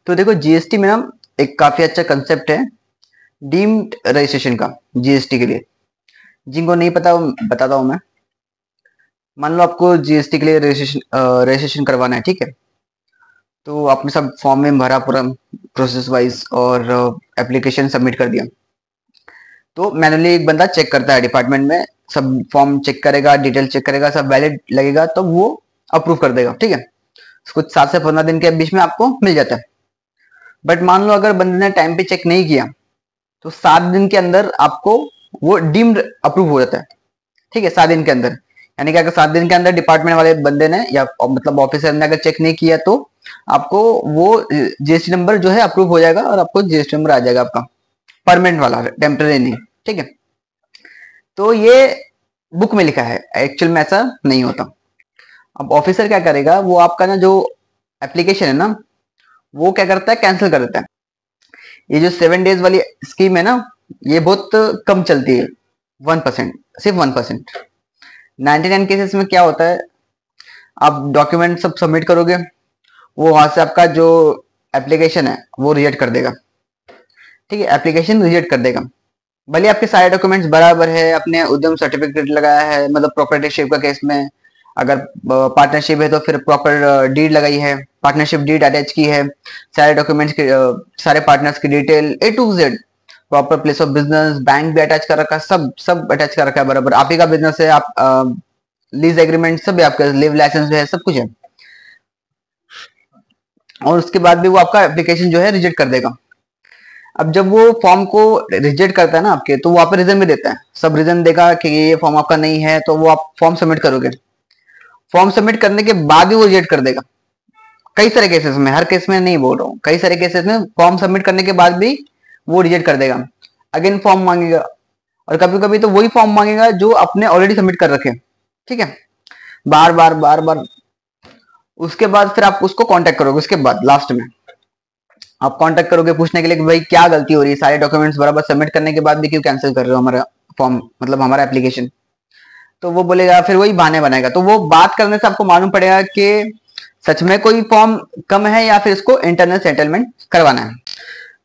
तो देखो जीएसटी में ना एक काफी अच्छा कंसेप्ट है डीम्ड रजिस्ट्रेशन का जीएसटी के लिए। जिनको नहीं पता वो बताता हूँ मैं। मान लो आपको जीएसटी के लिए रजिस्ट्रेशन करवाना है, ठीक है। तो आपने सब फॉर्म में भरा पूरा प्रोसेस वाइज और एप्लीकेशन सबमिट कर दिया। तो मैनुअली एक बंदा चेक करता है डिपार्टमेंट में, सब फॉर्म चेक करेगा, डिटेल चेक करेगा, सब वैलिड लगेगा तो वो अप्रूव कर देगा, ठीक है। कुछ 7 से 15 दिन के बीच में आपको मिल जाता है। बट मान लो अगर बंदे ने टाइम पे चेक नहीं किया तो 7 दिन के अंदर आपको वो डीम्ड अप्रूव हो जाता है, ठीक है। 7 दिन के अंदर, यानी कि अगर 7 दिन के अंदर डिपार्टमेंट वाले बंदे ने या मतलब ऑफिसर ने अगर चेक नहीं किया तो आपको वो जीएसटी नंबर जो है अप्रूव हो जाएगा और आपको जीएसटी नंबर आ जाएगा आपका, परमानेंट वाला, टेम्पररी नहीं, ठीक है। तो ये बुक में लिखा है, एक्चुअल में ऐसा नहीं होता। अब ऑफिसर क्या करेगा, वो आपका ना जो एप्लीकेशन है ना वो क्या करता है, कैंसिल कर देता है। ये जो 7 डेज वाली स्कीम है ना, ये बहुत कम चलती है, 1%, सिर्फ 1%। 99 केसेस में क्या होता है, आप डॉक्यूमेंट सब सबमिट करोगे, वो वहां से आपका जो एप्लीकेशन है वो रिजेक्ट कर देगा, ठीक है। एप्लीकेशन रिजेक्ट कर देगा, भले आपके सारे डॉक्यूमेंट्स बराबर है, अपने उद्यम सर्टिफिकेट लगाया है, मतलब प्रॉपर्टीशिप का केस में अगर पार्टनरशिप है तो फिर प्रॉपर डीड लगाई है, पार्टनरशिप डीड अटैच की है, सारे डॉक्यूमेंट्स के सारे पार्टनर्स की detail A to Z, proper place of business, bank भी अटैच कर रखा है, सब सब अटैच कर रखा है बराबर। आप ही का बिजनेस है, आप लीज एग्रीमेंट सब है, आपका लिव लाइसेंस भी है, सब कुछ है। और उसके बाद भी वो आपका एप्लीकेशन जो है रिजेक्ट कर देगा। अब जब वो फॉर्म को रिजेक्ट करता है ना आपके, तो वहां पर रीजन भी देता है, सब रीजन देगा कि ये फॉर्म आपका नहीं है, तो वो आप फॉर्म सबमिट करोगे। फॉर्म सबमिट करने के बाद भी वो रिजेक्ट कर देगा, कई सारे केसेस में, हर केस में नहीं बोल रहा हूँ, कई सारे केसेस में फॉर्म सबमिट करने के बाद भी वो रिजेक्ट कर देगा, अगेन फॉर्म मांगेगा। और कभी कभी तो वही फॉर्म मांगेगा जो आपने ऑलरेडी सबमिट कर रखे, ठीक है, बार बार बार बार। उसके बाद फिर आप उसको कांटेक्ट करोगे, उसके बाद लास्ट में आप कांटेक्ट करोगे पूछने के लिए कि भाई क्या गलती हो रही है, सारे डॉक्यूमेंट्स बराबर सबमिट करने के बाद भी क्यों कैंसिल कर रहे हो हमारा फॉर्म, मतलब हमारा एप्लीकेशन। तो वो बोलेगा, फिर वही बहाने बनाएगा। तो वो बात करने से आपको मालूम पड़ेगा कि सच में कोई फॉर्म कम है या फिर इसको इंटरनल सेटलमेंट करवाना है।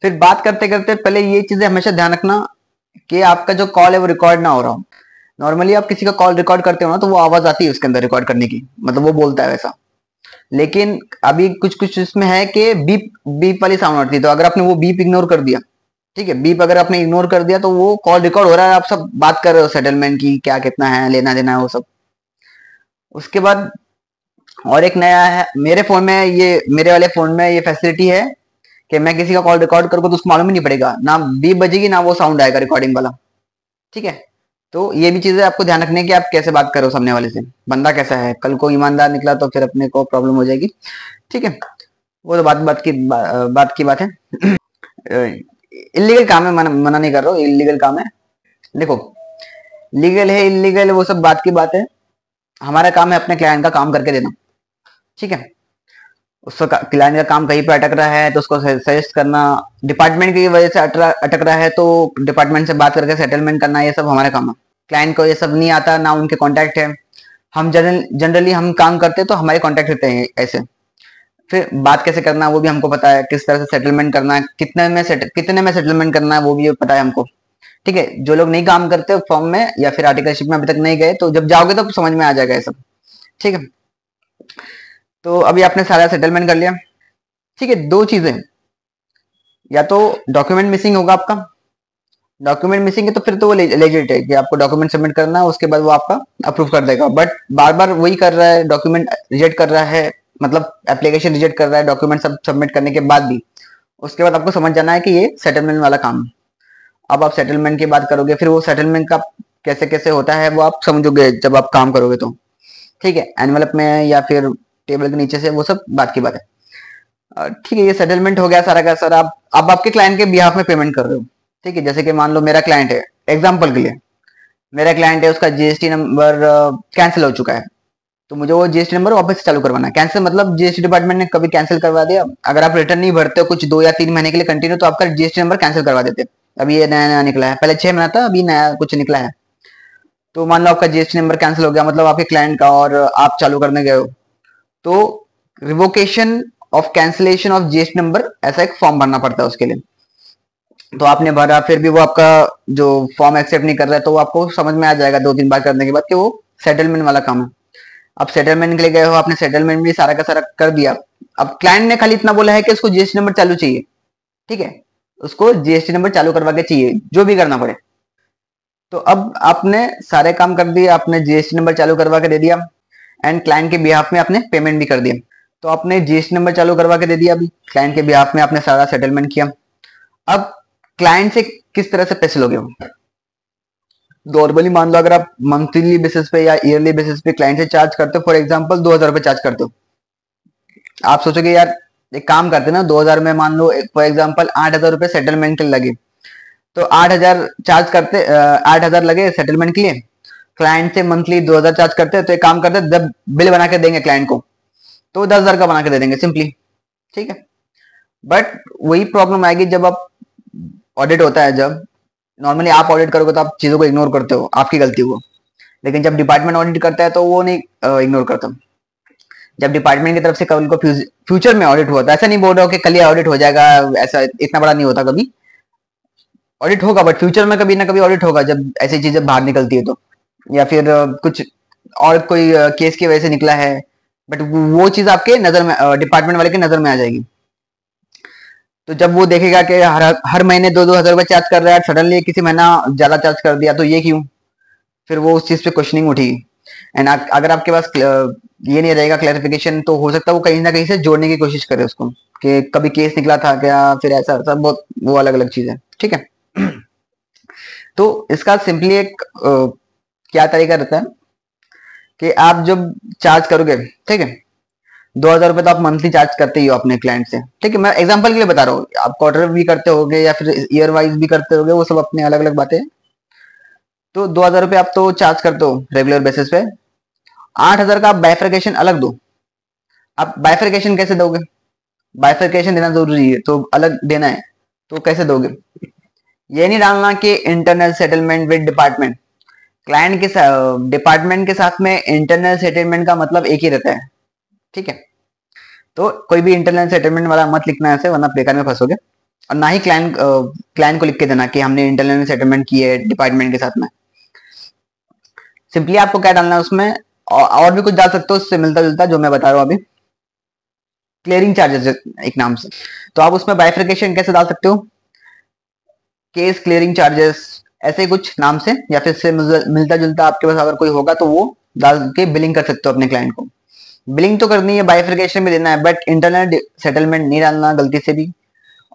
फिर बात करते करते पहले ये चीजें हमेशा ध्यान रखना कि आपका जो कॉल है वो रिकॉर्ड ना हो रहा हो। नॉर्मली आप किसी का कॉल रिकॉर्ड करते हो ना, तो वो आवाज आती है उसके अंदर रिकॉर्ड करने की, मतलब वो बोलता है वैसा। लेकिन अभी कुछ कुछ इसमें है कि बीप बीप वाली साउंड आती है, तो अगर आपने वो बीप इग्नोर कर दिया, ठीक है, बीप अगर आपने इग्नोर कर दिया तो वो कॉल रिकॉर्ड हो रहा है, आप सब बात कर रहे हो सेटलमेंट की, क्या कितना है, लेना देना है, वो सब। उसके बाद और एक नया है मेरे फोन में, ये मेरे वाले फोन में ये फैसिलिटी है कि मैं किसी का कॉल रिकॉर्ड करूंगा तो उसको मालूम ही नहीं पड़ेगा, ना बीप बजेगी ना वो साउंड आएगा रिकॉर्डिंग वाला, ठीक है। तो ये भी चीजें आपको ध्यान रखनी है कि आप कैसे बात करो सामने वाले से, बंदा कैसा है, कल को ईमानदार निकला तो फिर अपने को प्रॉब्लम हो जाएगी, ठीक है। वो तो बात की बात है। इलीगल काम है, मना नहीं कर रहा हूँ, इलीगल काम है। देखो, लीगल है इलीगल है वो सब बात की बात है, हमारा काम है अपने क्लाइंट का काम करके देना, ठीक है। उसका क्लाइंट का काम कहीं पे अटक रहा है तो उसको सजेस्ट करना, डिपार्टमेंट की वजह से अटक रहा है तो डिपार्टमेंट से बात करके सेटलमेंट करना, ये सब हमारा काम है। क्लाइंट को ये सब नहीं आता, ना उनके कांटेक्ट है, हम जनरली हम काम करते हैं तो हमारे कांटेक्ट रहते हैं ऐसे। फिर बात कैसे करना है वो भी हमको पता है, किस तरह से सेटलमेंट करना है, कितने में सेटलमेंट करना है वो भी पता है हमको, ठीक है। जो लोग नहीं काम करते फॉर्म में या फिर आर्टिकलशिप में अभी तक नहीं गए, तो जब जाओगे तो समझ में आ जाएगा ये सब, ठीक है। तो अभी आपने सारा सेटलमेंट कर लिया, ठीक है। दो चीजें, या तो डॉक्यूमेंट मिसिंग होगा आपका, डॉक्यूमेंट मिसिंग है तो फिर तो वो लेजिट है कि आपको डॉक्यूमेंट सबमिट करना है, उसके बाद वो आपका अप्रूव कर देगा। बट बार बार वही कर रहा है, डॉक्यूमेंट रिजेक्ट कर रहा है, मतलब एप्लीकेशन रिजेक्ट कर रहा है डॉक्यूमेंट सब सबमिट करने के बाद भी, उसके बाद आपको समझ जाना है कि ये सेटलमेंट वाला काम है। अब आप सेटलमेंट की बात करोगे, फिर वो सेटलमेंट का कैसे कैसे होता है वो आप समझोगे जब आप काम करोगे तो, ठीक है। एनवलप में या फिर टेबल के नीचे से, वो सब बात की बात है। ठीक है, ये सेटलमेंट हो गया सारा का सारा। आप आपके क्लाइंट के बिहाफ में पेमेंट कर रहे हो, ठीक है। जैसे कि मान लो मेरा क्लाइंट है, एग्जाम्पल के लिए मेरा क्लाइंट है, उसका जीएसटी नंबर कैंसिल हो चुका है, तो मुझे वो जीएसटी नंबर वापस से चालू करवाना है। कैंसिल मतलब जीएसटी डिपार्टमेंट ने कभी कैंसिल करवा दिया, अगर आप रिटर्न नहीं भरते हो कुछ 2 या 3 महीने के लिए कंटिन्यू, तो आपका जीएसटी नंबर कैंसिल करवा देते हैं। अभी ये नया नया निकला है, पहले 6 महीना था, अभी नया कुछ निकला है। तो मान लो आपका जीएसटी नंबर कैंसिल हो गया, मतलब आपके क्लाइंट का, और आप चालू करने गए हो, तो revocation of cancellation of GST number, ऐसा एक फॉर्म भरना पड़ता है उसके लिए। तो आपने भरा, फिर भी वो आपका जो फॉर्म एक्सेप्ट नहीं कर रहा है, तो वो आपको समझ में आ जाएगा 2-3 बार करने के बाद कि वो सेटलमेंट वाला काम है। अब सेटलमेंट के लिए गए हो, आपने सेटलमेंट भी सारा का सारा कर दिया। अब क्लाइंट ने खाली इतना बोला है कि उसको जीएसटी नंबर चालू चाहिए, ठीक है, उसको जीएसटी नंबर चालू करवा के चाहिए, जो भी करना पड़े। तो अब आपने सारे काम कर दिए, आपने जीएसटी नंबर चालू करवा के दे दिया, एंड क्लाइंट के बिहाफ में आपने पेमेंट भी कर दिया। तो आपने जीएसटी नंबर चालू करवा के दे दिया, अभी क्लाइंट के बिहाफ में आपने सारा सेटलमेंट किया। अब क्लाइंट से किस तरह से पैसे लोगे? नॉर्मली मान लो अगर आप मंथली बेसिस पे या ईयरली बेसिस पे क्लाइंट से चार्ज करते हो, फॉर एग्जांपल 2000 रुपए चार्ज करते हो, आप सोचोगे यार एक काम करते ना, 2000 में मान लो फॉर एग्जांपल 8000 रुपए सेटलमेंट के लगे, तो 8000 चार्ज करते, 8000 लगे सेटलमेंट के लिए, क्लाइंट से मंथली 2000 चार्ज करते हैं, तो एक काम करते हैं, जब बिल बना के देंगे क्लाइंट को तो 10,000 का बना के दे देंगे सिंपली, ठीक है। बट वही प्रॉब्लम आएगी जब आप ऑडिट होता है, जब नॉर्मली आप ऑडिट करोगे तो आप चीजों को इग्नोर करते हो, आपकी गलती हो, लेकिन जब डिपार्टमेंट ऑडिट करता है तो वो नहीं इग्नोर करता। जब डिपार्टमेंट की तरफ से कल को फ्यूचर में ऑडिट हुआ, तो ऐसा नहीं बोल रहा हो कि कल ही ऑडिट हो जाएगा, ऐसा इतना बड़ा नहीं होता, कभी ऑडिट होगा, बट फ्यूचर में कभी ना कभी ऑडिट होगा जब ऐसी चीजें बाहर निकलती है तो, या फिर कुछ और कोई केस की वजह से निकला है, बट वो चीज आपके नजर में, डिपार्टमेंट वाले के नजर में आ जाएगी। तो जब वो देखेगा कि हर महीने 2-2 हजार रुपए चार्ज कर रहा है, सडनली किसी महीना ज्यादा चार्ज कर दिया, तो ये क्यों, फिर वो उस चीज पे क्वेश्चनिंग उठेगी। एंड अगर आपके पास ये नहीं रहेगा क्लैरिफिकेशन, तो हो सकता है वो कहीं ना कहीं से जोड़ने की कोशिश करे उसको, कि कभी केस निकला था क्या, फिर ऐसा सब बहुत वो अलग अलग चीज है, ठीक है। तो इसका सिंपली एक क्या तरीका रहता है कि आप जब चार्ज करोगे, ठीक है, 2000 रुपए तो आप मंथली चार्ज करते ही हो अपने क्लाइंट से, ठीक है, मैं एग्जांपल के लिए बता रहा हूँ, आप क्वार्टर भी करते होगे या फिर ईयर वाइज भी करते होगे, वो सब अपने अलग अलग बातें हैं। तो 2000 रुपए आप तो चार्ज करते हो रेगुलर बेसिस पे, 8000 का आप बाइफरकेशन अलग दो। आप बाइफरकेशन कैसे दोगे? बाइफरकेशन देना जरूरी है, तो अलग देना है, तो कैसे दोगे? ये नहीं डालना कि internal settlement with department, client के साथ, डिपार्टमेंट के साथ में इंटरनल सेटलमेंट का मतलब एक ही रहता है, ठीक है। तो कोई भी इंटरनल सेटलमेंट वाला मत लिखना ऐसे, वरना बेकार में फंसोगे। और ना ही क्लाइंट को लिख के देना कि हमने इंटरनल सेटलमेंट की है डिपार्टमेंट के साथ में। सिंपली आपको क्या डालना है उसमें, और भी कुछ डाल सकते हो उससे मिलता जुलता, जो मैं बता रहा हूँ अभी, क्लियरिंग चार्जेस एक नाम से। तो आप उसमें बाइफरकेशन कैसे डाल सकते हो, केस क्लियरिंग चार्जेस, ऐसे कुछ नाम से, या फिर से मिलता जुलता आपके पास अगर कोई होगा तो वो डाल के बिलिंग कर सकते हो अपने क्लाइंट को। बिलिंग तो करनी है, बाइफरकेशन में देना है, बट इंटरनल सेटलमेंट नहीं डालना गलती से भी,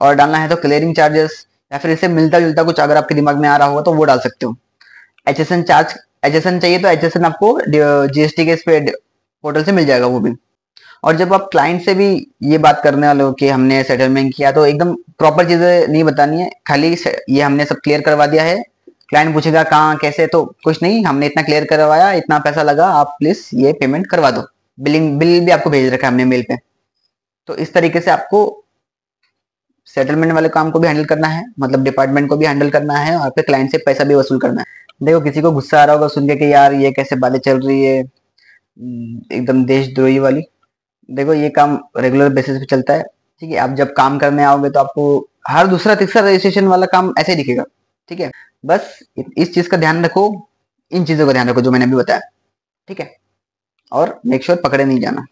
और डालना है तो क्लियरिंग चार्जेस, या फिर इससे मिलता जुलता कुछ अगर आपके दिमाग में आ रहा होगा तो वो डाल सकते हो। एचएसएन चार्ज, एचएसएन चाहिए तो एचएसएन आपको जीएसटी के इस पे पोर्टल से मिल जाएगा वो भी। और जब आप क्लाइंट से भी ये बात करने वाले हो कि हमने सेटलमेंट किया, तो एकदम प्रॉपर चीजें नहीं बतानी है, खाली ये हमने सब क्लियर करवा दिया है, क्लाइंट पूछेगा कहाँ कैसे, तो कुछ नहीं, हमने इतना क्लियर करवाया, इतना पैसा लगा, आप प्लीज ये पेमेंट करवा दो, बिल भी आपको भेज रखा है हमने मेल पे। तो इस तरीके से आपको सेटलमेंट वाले काम को भी हैंडल करना है, मतलब डिपार्टमेंट को भी हैंडल करना है, और फिर क्लाइंट से पैसा भी वसूल करना है। देखो किसी को गुस्सा आ रहा होगा सुन के कि यार ये कैसे बातें चल रही है, एकदम देशद्रोही वाली। देखो ये काम रेगुलर बेसिस पे चलता है, ठीक है। आप जब काम करने आओगे तो आपको हर दूसरा तीसरा रजिस्ट्रेशन वाला काम ऐसे ही दिखेगा, ठीक है। बस इस चीज का ध्यान रखो, इन चीजों का ध्यान रखो जो मैंने अभी बताया, ठीक है, और मेक श्योर पकड़े नहीं जाना।